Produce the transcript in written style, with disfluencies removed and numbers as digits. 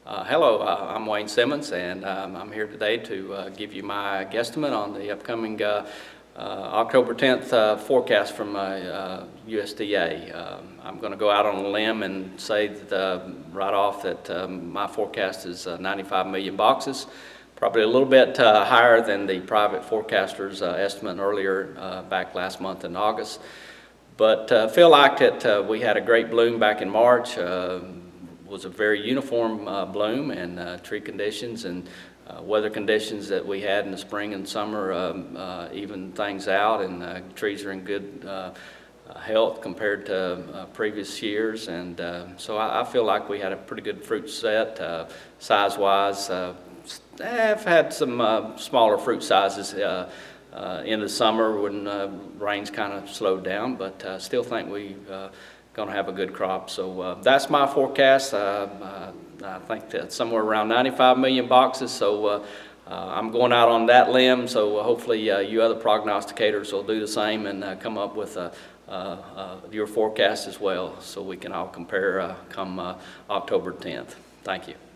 Hello, I'm Wayne Simmons, and I'm here today to give you my guesstimate on the upcoming October 10th forecast from USDA. I'm going to go out on a limb and say that, right off that my forecast is 95 million boxes, probably a little bit higher than the private forecaster's estimate earlier back last month in August. But feel like that we had a great bloom back in March. Was a very uniform bloom, and tree conditions and weather conditions that we had in the spring and summer even things out, and trees are in good health compared to previous years. And so I feel like we had a pretty good fruit set size-wise. I've had some smaller fruit sizes in the summer when rains kind of slowed down, but still think we going to have a good crop. So that's my forecast. I think that somewhere around 95 million boxes. So I'm going out on that limb. So hopefully you other prognosticators will do the same and come up with your forecast as well, so we can all compare come October 10th. Thank you.